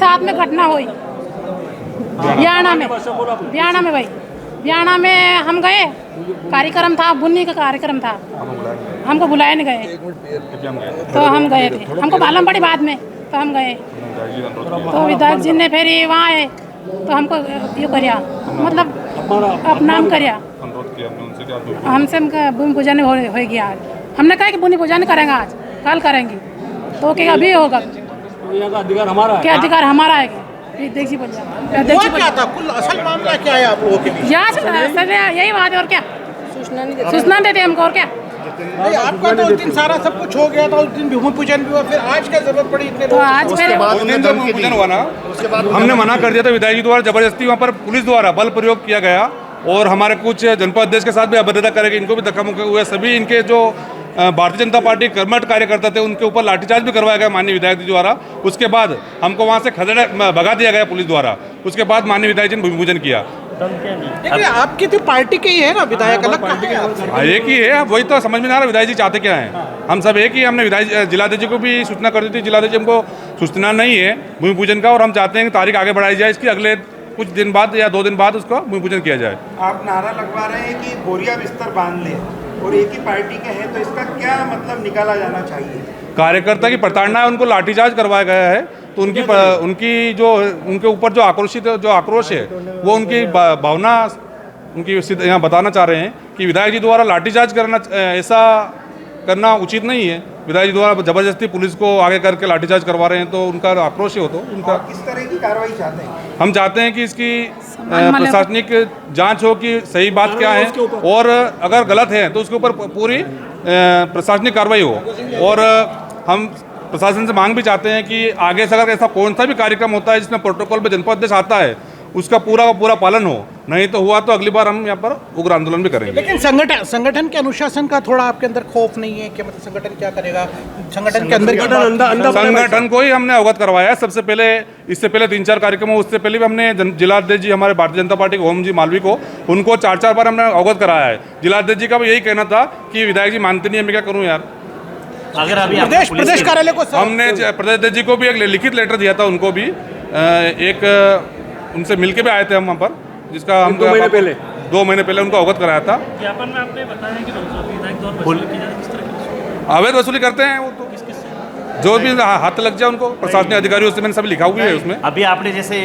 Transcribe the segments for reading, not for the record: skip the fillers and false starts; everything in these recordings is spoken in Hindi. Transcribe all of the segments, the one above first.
रात में घटना हुई बियाणा में भाई बियाणा में हम गए, कार्यक्रम था, बुन्नी का कार्यक्रम था, हमको बुलाए नहीं गए तो हम गए थे, हमको मालूम पड़ी बाद में तो हम गए। तो विधायक जी ने फिर वहाँ आए तो हमको ये करिया, मतलब अपनाम करिया, हमसे भूमि पूजन हो गया आज। हमने कहा कि भूमि पूजन करेंगे आज, कल करेंगे, तो क्या अभी होगा, अधिकार हमारा है। क्या अधिकार हमारा है? देखिए क्या था कुल असल मामला क्या है आप लोगों के बीच? यही बात है और क्या, सूचना देते हमको और क्या। नहीं, आपका तो उस दिन सारा सब कुछ हो गया था, उस दिन भूमि पूजन भी हुआ, फिर आज क्या जरूरत पड़ी इतने तो आज फिर उस दिन जब भूमि पूजन हुआ ना, हमने मना कर दिया था, विधायक जी द्वारा जबरदस्ती वहाँ पर पुलिस द्वारा बल प्रयोग किया गया और हमारे कुछ जनपद अध्यक्ष के साथ भी अभद्रता करेंगे, इनको भी धक्का मुक्का हुआ। सभी इनके जो भारतीय जनता पार्टी कर्मठ कार्यकर्ता थे उनके ऊपर लाठीचार्ज भी करवाया गया माननीय विधायक जी द्वारा। उसके बाद हमको वहाँ से खदेड़ भगा दिया गया पुलिस द्वारा। उसके बाद माननीय विधायक जी ने भूमि पूजन किया। लेकिन आपकी तो पार्टी के ही है ना विधायक, अलग पार्टी के हाँ, एक ही है, वही तो समझ में नहीं आ रहा विधायक जी चाहते क्या हैं। हम सब एक ही, हमने विधायक जिलाध्यक्ष जी को भी सूचना कर दी थी, जिलाध्यक्ष जी हमको सूचना नहीं है भूमि पूजन का और हम चाहते हैं कि तारीख आगे बढ़ाई जाए, इसकी अगले कुछ दिन बाद या 2 दिन बाद उसका भूमि पूजन किया जाए। आप नारा लगवा रहे हैं कि बोरिया बिस्तर बांध ले और एक ही पार्टी के हैं, तो इसका क्या मतलब निकाला जाना चाहिए? कार्यकर्ता की प्रताड़ना है, उनको लाठीचार्ज करवाया गया है, तो उनकी जो उनके ऊपर जो आक्रोश है वो उनकी भावना उनकी यहाँ बताना चाह रहे हैं कि विधायक जी द्वारा लाठीचार्ज करना ऐसा करना उचित नहीं है। विधायक जी द्वारा जबरदस्ती पुलिस को आगे करके लाठीचार्ज करवा रहे हैं, तो उनका आक्रोश ही हो तो उनका। किस तरह की कार्रवाई चाहते हैं? हम चाहते हैं कि इसकी प्रशासनिक जांच हो कि सही बात क्या है और अगर गलत है तो उसके ऊपर पूरी प्रशासनिक कार्रवाई हो। और हम प्रशासन से मांग भी चाहते हैं कि आगे से अगर ऐसा कौन सा भी कार्यक्रम होता है जिसमें प्रोटोकॉल पे जनपद अध्यक्ष आता है उसका पूरा का पूरा पालन हो, नहीं तो हुआ तो अगली बार हम यहाँ पर उग्र आंदोलन भी करेंगे। लेकिन संगठन के अनुशासन का थोड़ा आपके अंदर खौफ नहीं है कि मतलब संगठन क्या करेगा? संगठन के अंदर संगठन को ही हमने अवगत करवाया है सबसे पहले। इससे पहले 3-4 कार्यक्रम उससे पहले भी हमने जिलाध्यक्ष जी हमारे भारतीय जनता पार्टी के ओम जी मालवी को उनको 4-4 बार हमने अवगत कराया है। जिलाध्यक्ष जी का भी यही कहना था कि विधायक जी मानते नहीं है, मैं क्या करूँ यार। अगर अभी प्रदेश कार्यालय को हमने प्रदेश अध्यक्ष जी को भी एक लिखित लेटर दिया था, उनको भी एक उनसे मिलके भी आए थे हम वहाँ पर, जिसका हम 2 महीने पहले उनको अवगत कराया था। ज्ञापन में आपने बताया कि विधायक द्वारा वसूली की जाए, किस तरह की अवैध वसूली करते हैं वो, तो जो भी हाथ लग जाए उनको प्रशासनिक अधिकारियों से मैंने सब लिखा हुआ है उसमें। अभी आपने जैसे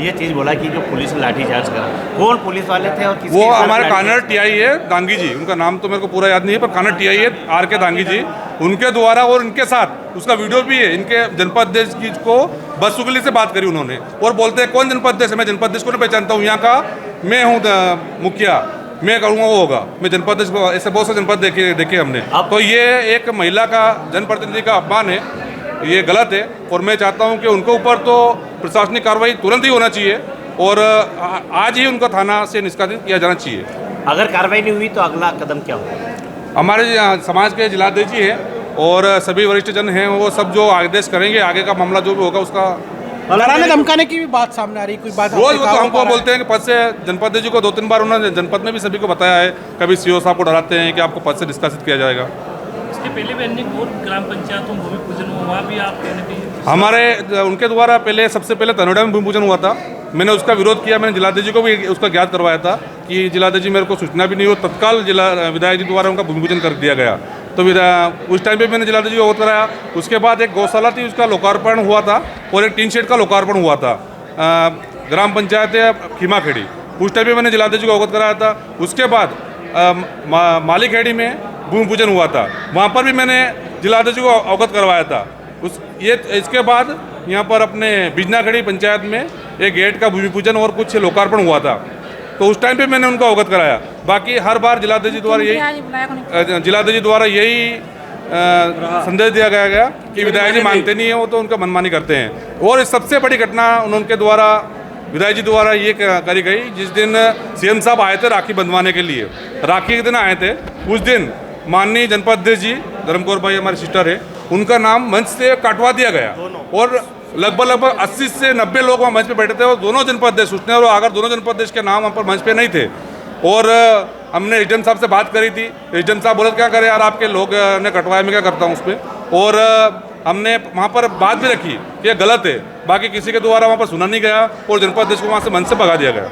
ये चीज़ बोला कि जो पुलिस ने लाठीचार्ज करा, कौन पुलिस वाले थे और वो हमारे कानड़ टीआई है दांगी जी, उनका नाम तो मेरे को पूरा याद नहीं है, पर कानड़ टीआई है RK दांगी जी, उनके द्वारा और उनके साथ उसका वीडियो भी है। इनके जनपद अध्यक्ष की को बदसुगली से बात करी उन्होंने और बोलते हैं कौन जनपद अध्यक्ष है, मैं जनपद अध्यक्ष को नहीं पहचानता हूँ, यहाँ का मैं हूँ मुखिया, मैं करूँगा वो होगा, मैं जनपद अध्यक्ष को। ऐसे बहुत से जनपद देखे हमने। तो ये एक महिला का जनप्रतिनिधि का अपमान है, ये गलत है और मैं चाहता हूं कि उनके ऊपर तो प्रशासनिक कार्रवाई तुरंत ही होना चाहिए और आज ही उनका थाना से निष्कासित किया जाना चाहिए। अगर कार्रवाई नहीं हुई तो अगला कदम क्या होगा? हमारे समाज के जिलाध्यक्ष जी हैं और सभी वरिष्ठ जन हैं, वो सब जो आदेश करेंगे, आगे का मामला जो भी होगा उसका। डराने धमकाने की भी बात सामने आ रही, कोई बात रोज वो तो हमको बोलते हैं कि पद से जनपद अध्यक्ष जी को 2-3 बार उन्होंने जनपद में भी सभी को बताया है, कभी CO साहब को डराते हैं कि आपको पद से निष्कासित किया जाएगा। इसके पहले भी अन्य और ग्राम पंचायतों भूमि पूजन हुआ, वहाँ भी आप हमारे उनके द्वारा सबसे पहले तनोड़ा में भूमि पूजन हुआ था, मैंने उसका विरोध किया, मैंने जिलाध्यक्ष जी को भी उसका ज्ञात करवाया था कि जिलाध्यक्ष जी मेरे को सूचना भी नहीं हो, तत्काल विधायक जी द्वारा उनका भूमि पूजन कर दिया गया। तो उस टाइम पे मैंने जिलाध्यक्ष जी को अवगत कराया। उसके बाद एक गौशाला थी, उसका लोकार्पण हुआ था और एक टीन शेड का लोकार्पण हुआ था ग्राम पंचायत खीमाखेड़ी, उस टाइम पे मैंने जिलाध्यक्ष जी को अवगत कराया था। उसके बाद मालीखेड़ी में भूमि पूजन हुआ था, वहाँ पर भी मैंने जिलाध्यक्ष को अवगत करवाया था। इसके बाद यहाँ पर अपने बिजनाखेड़ी पंचायत में एक गेट का भूमि पूजन और कुछ लोकार्पण हुआ था, तो उस टाइम पे मैंने उनको अवगत कराया। बाकी हर बार जिलाध्यक्ष जी द्वारा यही संदेश दिया गया कि विधायक जी मानते नहीं है, वो तो उनका मनमानी करते हैं। और सबसे बड़ी घटना उनके द्वारा विधायक जी द्वारा ये करी गई, जिस दिन CM साहब आए थे राखी बंधवाने के लिए, राखी के दिन आए थे, उस दिन माननीय जनपद अध्यक्ष जी धर्मकौर भाई हमारे सिस्टर है, उनका नाम मंच से काटवा दिया गया और लगभग 80 से 90 लोग वहाँ मंच पे बैठे थे और दोनों जनपद अध्यक्ष सूचना और अगर दोनों जनपद अध्यक्ष के नाम वहाँ पर मंच पे नहीं थे। और हमने एसडीएम साहब से बात करी थी, एसडीएम साहब बोले क्या करें यार, आपके लोग ने कटवाया, मैं क्या करता हूँ उस पर। और हमने वहाँ पर बात भी रखी कि ये गलत है, बाकी किसी के द्वारा वहाँ पर सुना नहीं गया और जनपद अध्यक्ष को वहाँ से मन से भगा दिया गया।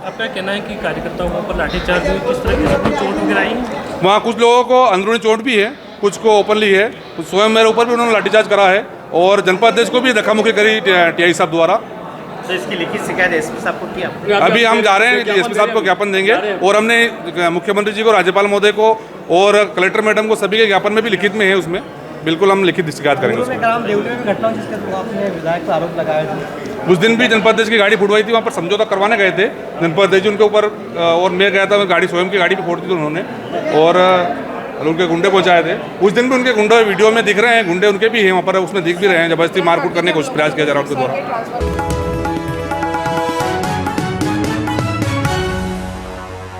आपका कहना है कि कार्यकर्ताओं पर लाठीचार्ज हुई, किस तरह की सबको चोट वगैरह आई है? वहाँ कुछ लोगों को अंदरूनी चोट भी है, कुछ को ओपनली है, स्वयं मेरे ऊपर भी उन्होंने लाठीचार्ज करा है और जनपद अध्यक्ष को भी धक्का-मुक्की करी टीआई साहब द्वारा। तो इसकी लिखित शिकायत एसपी साहब को किया? अभी हम जा रहे हैं एसपी साहब को ज्ञापन देंगे और हमने मुख्यमंत्री जी को, राज्यपाल महोदय को और कलेक्टर मैडम को सभी के ज्ञापन में भी लिखित में है, उसमें बिल्कुल हम लिखित शिकायत करेंगे उसमें। उस दिन भी जनपद अध्यक्ष की गाड़ी फुटवाई थी, वहाँ पर समझौता करवाने गए थे जनपद अध्यक्ष उनके ऊपर, और मैं गया था, गाड़ी स्वयं की गाड़ी भी फोड़ दी थी उन्होंने और उनके गुंडे पहुंचाए थे। उस दिन भी उनके गुंडे वीडियो में दिख रहे हैं, गुंडे उनके भी हैं वहाँ पर, उसमें दिख भी रहे हैं, जबरदस्ती मारकूट करने का प्रयास किया जा रहा है उनके द्वारा।